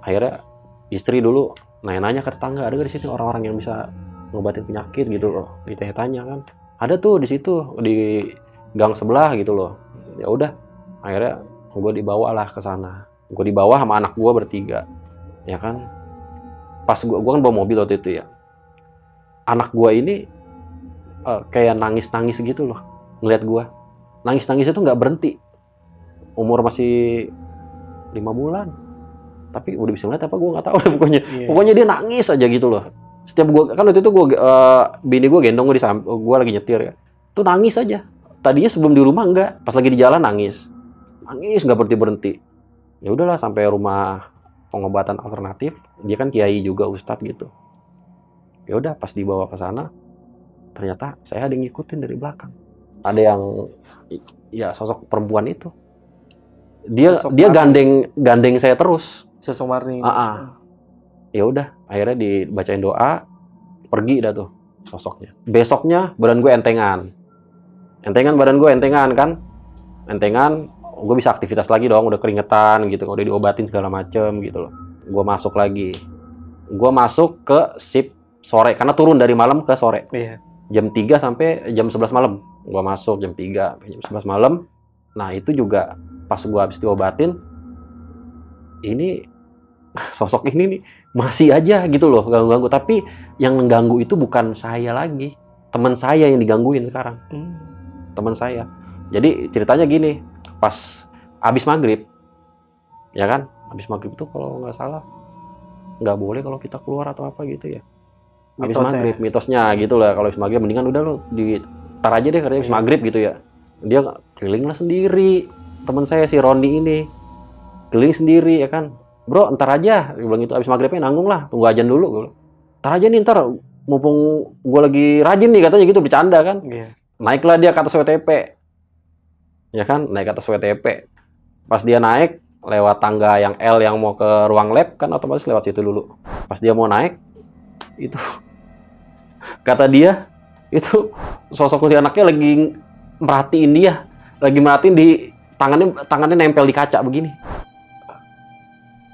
Akhirnya istri dulu nanya-nanya ke tetangga, ada nggak di sini orang-orang yang bisa ngobatin penyakit gitu loh. Ditanya-tanya kan. Ada tuh di situ di gang sebelah gitu loh. Ya udah, akhirnya gue dibawa lah ke sana. Gue dibawa sama anak gue bertiga, ya kan. Pas gue kan bawa mobil waktu itu ya. Anak gue ini kayak nangis-nangis gitu loh, ngeliat gue. Nangis-nangis itu nggak berhenti. Umur masih 5 bulan. Tapi udah bisa ngeliat apa gue nggak tahu deh pokoknya. Pokoknya dia nangis aja gitu loh. Setiap gue kan waktu itu bini gue gendong gue gue lagi nyetir ya. Tuh nangis aja. Tadinya sebelum di rumah enggak, pas lagi di jalan nangis nggak berhenti. Ya udahlah sampai rumah pengobatan alternatif, dia kan kiai juga ustadz gitu. Ya udah pas dibawa ke sana, ternyata saya ada yang ngikutin dari belakang. Ada yang ya sosok perempuan itu. Dia gandeng saya terus. Sosok Marni. Ya udah, akhirnya dibacain doa, pergi dah tuh sosoknya. Besoknya badan gue entengan kan. Gue bisa aktivitas lagi dong, udah keringetan gitu, udah diobatin segala macem gitu loh. Gue masuk lagi. Gue masuk ke shift sore, karena turun dari malam ke sore. Jam 3 sampai jam 11 malam. Gue masuk jam 3 sampai jam 11 malam. Nah itu juga pas gue habis diobatin, ini sosok ini nih masih aja gitu loh ganggu-ganggu. Tapi yang mengganggu itu bukan saya lagi, teman saya yang digangguin sekarang. Teman saya. Jadi ceritanya gini, pas habis maghrib, ya kan, habis maghrib itu kalau nggak salah nggak boleh kalau kita keluar atau apa gitu ya. Habis maghrib, mitosnya gitu lah, kalau habis maghrib mendingan udah lo tar aja deh karena habis maghrib gitu ya. Dia keliling lah sendiri, teman saya si Roni ini keliling sendiri ya kan. Bro, ntar aja, dia bilang gitu, habis maghribnya nanggung lah, tunggu ajan dulu. Ntar aja nih, ntar mumpung gue lagi rajin nih katanya gitu, bercanda kan. Naiklah dia ke atas WTP. Ya kan, naik ke atas WTP. Pas dia naik, lewat tangga yang L yang mau ke ruang lab, kan otomatis lewat situ dulu. Pas dia mau naik, itu, kata dia, itu sosok anaknya lagi merhatiin dia. Lagi merhatiin di tangannya nempel di kaca begini.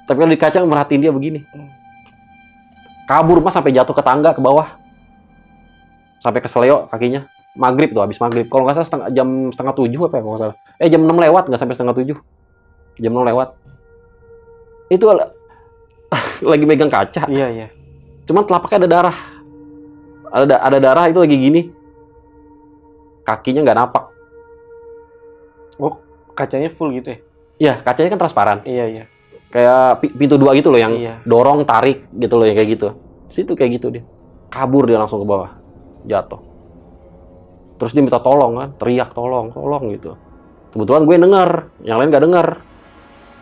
Tapi di kaca merhatiin dia begini. Kabur mas sampai jatuh ke tangga ke bawah. Sampai keseleo kakinya. Maghrib tuh, habis maghrib. Kalau nggak salah jam setengah 7 apa ya kalau nggak salah. Jam 6 lewat, nggak sampai setengah 7. Jam 6 lewat. Itu lagi megang kaca. Iya, iya. Cuman telapaknya ada darah. Ada darah itu lagi gini. Kakinya nggak napak. Oh, kacanya full gitu ya? Iya, kacanya kan transparan. Iya, iya. Kayak pintu 2 gitu loh yang Iya. dorong, tarik gitu loh yang kayak gitu. Situ kayak gitu dia. Kabur dia langsung ke bawah. Jatuh. Terus dia minta tolong kan, teriak tolong gitu. Kebetulan gue denger, yang lain nggak denger.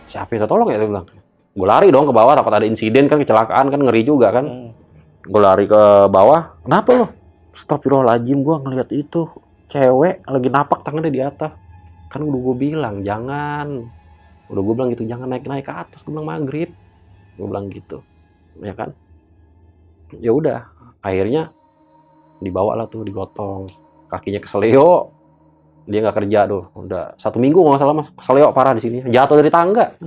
Siapa yang minta tolong ya, dia bilang. Gue lari dong ke bawah, takut ada insiden kan, kecelakaan kan, ngeri juga kan. Gue lari ke bawah, kenapa lo? Astagfirullahaladzim, gue ngeliat itu cewek lagi napak tangannya di atas. Kan udah gue bilang, jangan. Udah gue bilang gitu, jangan naik-naik ke atas, gue bilang maghrib. Gue bilang gitu, ya kan. Ya udah, akhirnya dibawa lah tuh, digotong. Kakinya keseleo, dia nggak kerja tuh. Udah 1 minggu nggak salah mas, keseleo parah di sini. Jatuh dari tangga,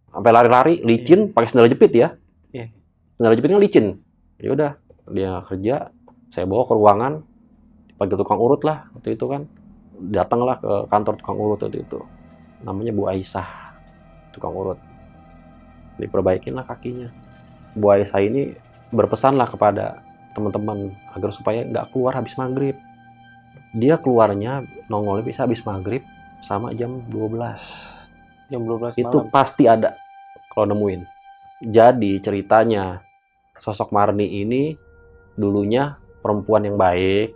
sampai lari-lari, licin, pakai sendal jepit ya. Sendal jepitnya licin. Ya udah, dia kerja, saya bawa ke ruangan, dipanggil tukang urut lah waktu itu kan. Datanglah ke kantor tukang urut waktu itu. Namanya Bu Aisyah, tukang urut. Diperbaikin lah kakinya. Bu Aisyah ini berpesan lah kepada teman-teman agar supaya nggak keluar habis maghrib. Dia keluarnya nongolnya bisa habis maghrib sama jam 12. Jam 12 Itu malam. pasti ada kalau nemuin. Jadi ceritanya sosok Marni ini dulunya perempuan yang baik.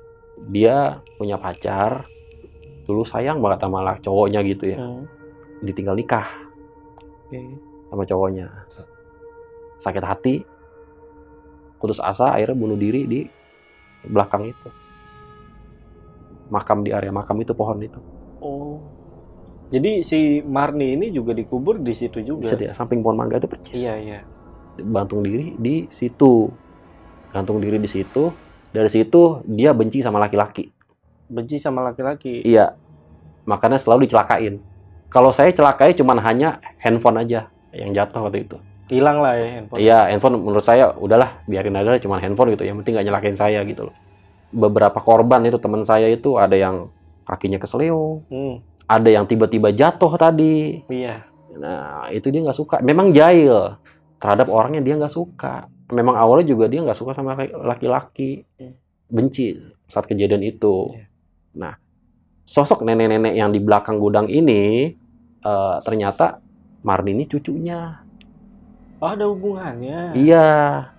Dia punya pacar. Dulu sayang banget sama cowoknya gitu ya. Ditinggal nikah sama cowoknya. Sakit hati. Putus asa, akhirnya bunuh diri di belakang itu. Makam, di area makam itu, pohon itu. Oh. Jadi si Marni ini juga dikubur di situ juga. Bisa dia, samping pohon mangga itu percis. Iya, iya. Gantung diri di situ. Gantung diri di situ. Dari situ dia benci sama laki-laki. Benci sama laki-laki. Iya. Makanya selalu dicelakain. Kalau saya celakai cuman hanya handphone aja yang jatuh waktu itu. Hilang lah ya handphone. Iya, handphone menurut saya udahlah biarin aja cuman handphone gitu. Yang penting nggak nyelakain saya gitu loh. Beberapa korban itu teman saya itu ada yang kakinya keseleo. Ada yang tiba-tiba jatuh tadi. Iya. Nah, itu dia nggak suka. Memang jahil terhadap orangnya, dia nggak suka. Memang awalnya juga dia nggak suka sama laki-laki. Benci saat kejadian itu. Nah, sosok nenek-nenek yang di belakang gudang ini ternyata Marni ini cucunya. Oh, ada hubungannya. Iya,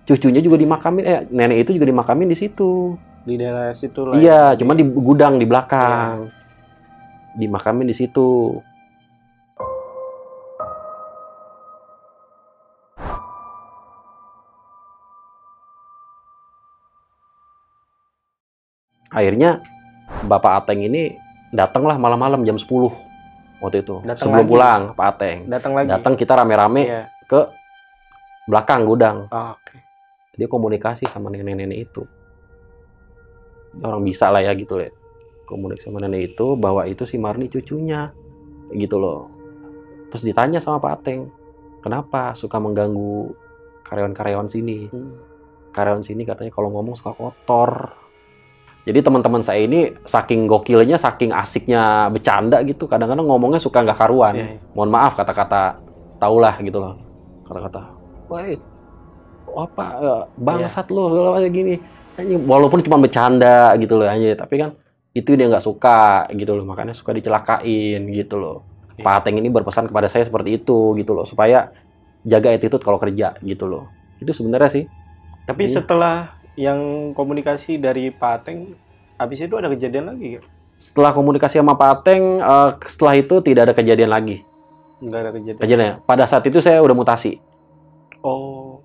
cucunya juga dimakamin. Nenek itu juga dimakamin di situ. Di daerah situ lah. Iya, cuma di gudang di belakang. Dimakamin di situ. Akhirnya Bapak Ateng ini datanglah malam-malam jam 10 waktu itu. Sebelum pulang Pak Ateng. Datang lagi. Datang kita rame-rame ke belakang gudang. Oke. Dia komunikasi sama nenek-nenek itu. Orang bisa lah ya gitu ya. Komunikasi sama nenek itu bahwa itu si Marni cucunya. Gitu loh. Terus ditanya sama Pak Ateng, kenapa suka mengganggu karyawan-karyawan sini? Karyawan sini katanya kalau ngomong suka kotor. Jadi teman-teman saya ini saking gokilnya, saking asiknya bercanda gitu, kadang-kadang ngomongnya suka nggak karuan. Mohon maaf kata-kata taulah gitu loh. Kata-kata, wah apa bangsat lo kayak gini. Walaupun cuma bercanda gitu loh aja, tapi kan itu dia nggak suka gitu loh, makanya suka dicelakain gitu loh. Pak Ateng ini berpesan kepada saya seperti itu gitu loh, supaya jaga attitude kalau kerja gitu loh. Itu sebenarnya sih. Tapi setelah yang komunikasi dari Pak Ateng, habis itu ada kejadian lagi? Setelah komunikasi sama Pak Ateng, setelah itu tidak ada kejadian lagi. Nggak ada kejadian. Kejadiannya. Pada saat itu saya udah mutasi. Oh.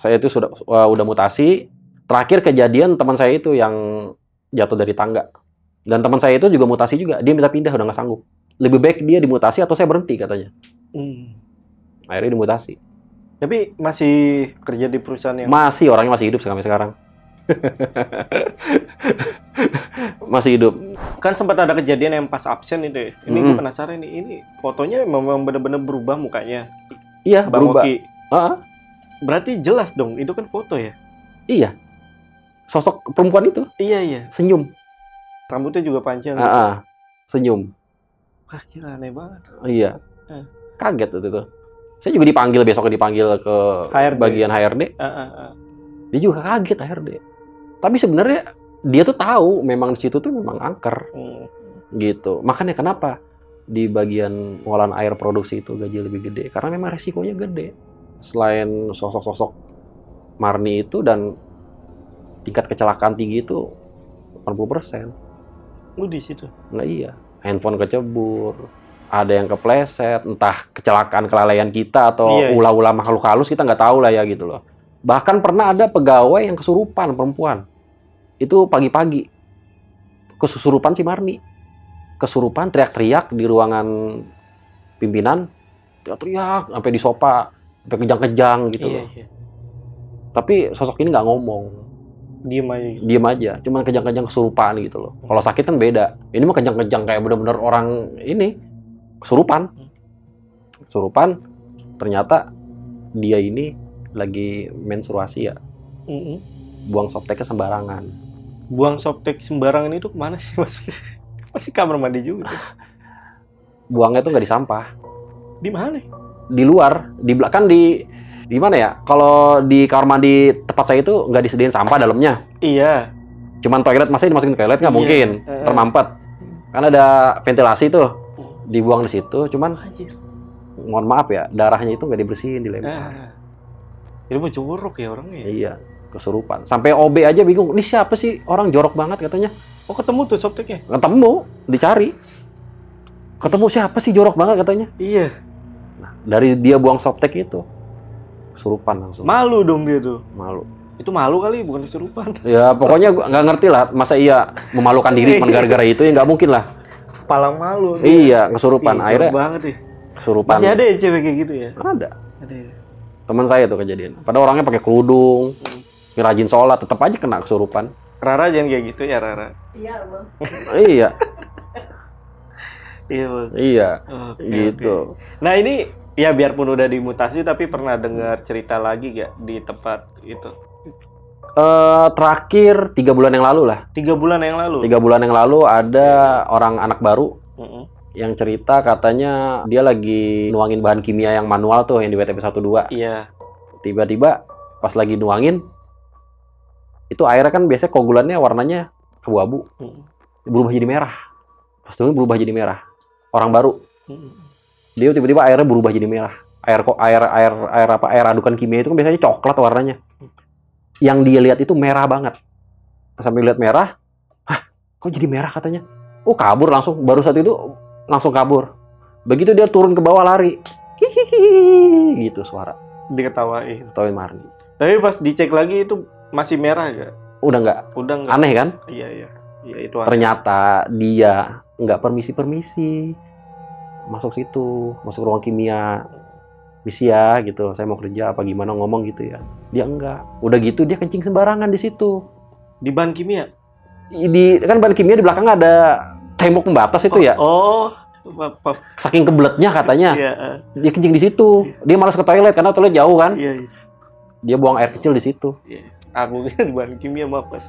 Saya itu udah mutasi. Terakhir kejadian teman saya itu yang jatuh dari tangga. Dan teman saya itu juga mutasi juga. Dia minta pindah, udah nggak sanggup. Lebih baik dia dimutasi atau saya berhenti katanya. Akhirnya dimutasi. Tapi masih kerja di perusahaan yang... Masih, orangnya masih hidup sampai sekarang. Masih hidup. Kan sempat ada kejadian yang pas absen itu ya. Ini gue penasaran nih, ini fotonya memang benar-benar berubah mukanya. Iya, Bang berubah. Oki. Berarti jelas dong, itu kan foto ya? Iya. Sosok perempuan itu. Iya. Senyum. Rambutnya juga panjang. Senyum. Wah, gila aneh banget. Iya. Kaget waktu itu. Saya juga besoknya dipanggil ke HRD. bagian HRD. Dia juga kaget HRD. Tapi sebenarnya dia tuh tahu memang di situ tuh memang angker. Gitu. Makanya kenapa di bagian pengolahan air produksi itu gaji lebih gede? Karena memang resikonya gede. Selain sosok-sosok Marni itu dan tingkat kecelakaan tinggi itu 80%. Di situ. Nah iya, handphone kecebur, ada yang kepleset, entah kecelakaan kelalaian kita atau ulah-ulah makhluk halus, kita nggak tahu lah ya gitu loh. Bahkan pernah ada pegawai yang kesurupan, perempuan. Itu pagi-pagi. Kesurupan si Marni. Kesurupan, teriak-teriak di ruangan pimpinan. Teriak-teriak, sampai di sofa, sampai kejang-kejang gitu loh. Tapi sosok ini nggak ngomong. Diem aja. Cuman kejang-kejang kesurupan gitu loh. Kalau sakit kan beda. Ini mah kejang-kejang kayak bener-bener orang ini kesurupan. Kesurupan, ternyata dia ini lagi menstruasi ya. Buang softteknya sembarangan. Buang softtek sembarangan itu kemana sih maksudnya? Pasti kamar mandi juga. Buangnya tuh nggak di sampah. Di mana? Di luar, di belakang di mana ya? Kalau di kamar mandi tempat saya itu nggak disediain sampah dalamnya. Iya. Cuman toilet, masih dimasukin ke toilet nggak mungkin, termampet. Karena ada ventilasi tuh, dibuang di situ. Cuman, mohon maaf ya, darahnya itu nggak dibersihin, dilempar. Ini mau jorok ya orangnya? Iya, kesurupan. Sampai OB aja bingung, ini siapa sih orang jorok banget katanya? Oh ketemu tuh softteknya? Ketemu, dicari. Ketemu siapa sih jorok banget katanya? Iya. Nah, dari dia buang softtek itu. Kesurupan langsung. Malu dong dia tuh. Malu. Itu malu kali, bukan kesurupan. Ya pokoknya nggak ngerti lah. Masa iya memalukan diri cuma gara-gara itu ya nggak mungkin lah. Palang malu. Iya kesurupan. Akhirnya banget nih. Kesurupan. Masih ada ya cewek kayak gitu ya? Ada. Ada ya. Teman saya tuh kejadian. Padahal orangnya pakai kerudung, rajin sholat, tetap aja kena kesurupan. Rara jangan kayak gitu ya Rara. Iya bang. Iya. Iya bang. Iya. Gitu. Nah ini ya biarpun udah dimutasi tapi pernah dengar cerita lagi gak di tempat itu? Terakhir 3 bulan yang lalu lah. 3 bulan yang lalu? 3 bulan yang lalu ada orang anak baru yang cerita katanya dia lagi nuangin bahan kimia yang manual tuh yang di WTP 12. Iya. Tiba-tiba pas lagi nuangin itu airnya kan biasanya koagulannya warnanya abu-abu. Berubah jadi merah. Pas nuangin berubah jadi merah. Orang baru. Dia tiba-tiba airnya berubah jadi merah. Air adukan kimia itu kan biasanya coklat warnanya. Yang dia lihat itu merah banget. Sampai lihat merah, hah, kok jadi merah katanya? Oh, kabur langsung. Baru saat itu langsung kabur. Begitu dia turun ke bawah lari. Hihihi, gitu suara. Diketawain. Ketawain Marni. Tapi pas dicek lagi itu masih merah gak? Udah nggak. Aneh kan? Iya. Iya itu aneh. Ternyata dia nggak permisi. Masuk situ, masuk ruang kimia. Misi ya gitu, saya mau kerja apa gimana ngomong gitu ya. Dia enggak. Udah gitu dia kencing sembarangan di situ. Di bahan kimia? Kan bahan kimia di belakang ada tembok pembatas itu ya. Saking kebeletnya katanya. Iya. Dia kencing di situ. Dia malas ke toilet karena toilet jauh kan. Iya. Dia buang air kecil di situ. Iya. Aku di bahan kimia mapas.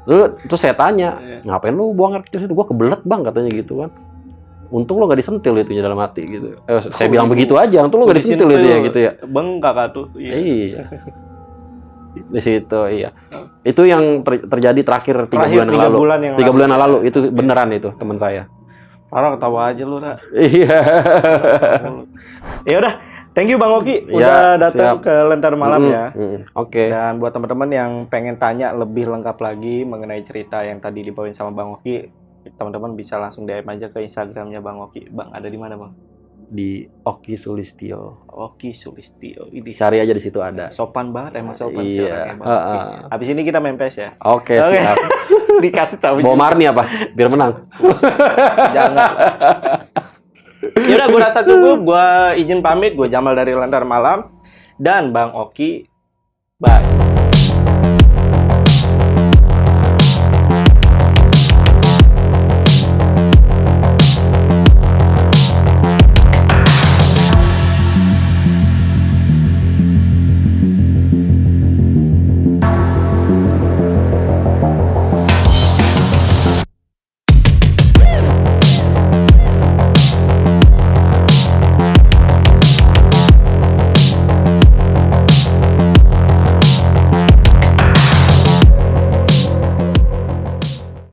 Terus saya tanya, ngapain lu buang air kecil situ? Gua kebelet bang katanya gitu kan. Untung lo gak disentil itunya dalam hati gitu. Saya bilang begitu aja. Untung lo gak disentil itu ya gitu ya. Bengkak tuh. Iya. Di situ iya. Itu yang terjadi terakhir 3 bulan yang lalu. 3 bulan yang lalu itu beneran itu teman saya. Parah ketawa aja lu, Ra. Iya. Ya udah, thank you Bang Oki udah datang ke Lentera Malam ya. Oke. Dan buat teman-teman yang pengen tanya lebih lengkap lagi mengenai cerita yang tadi dibawain sama Bang Oki, teman-teman bisa langsung DM aja ke Instagramnya Bang Oki. Bang, ada di mana Bang? Di Oki Sulistyo. Oki Sulistyo. Ini cari aja di situ ada. Sopan banget emang sopan sih orangnya Bang Oki. Habis ini kita main PES ya. Oke, siap. Dikasih tahu. Bawa Marni apa? Biar menang. Jangan. Yaudah, gue rasa cukup. Gue izin pamit. Gue Jamal dari Lentera Malam dan Bang Oki. Bye.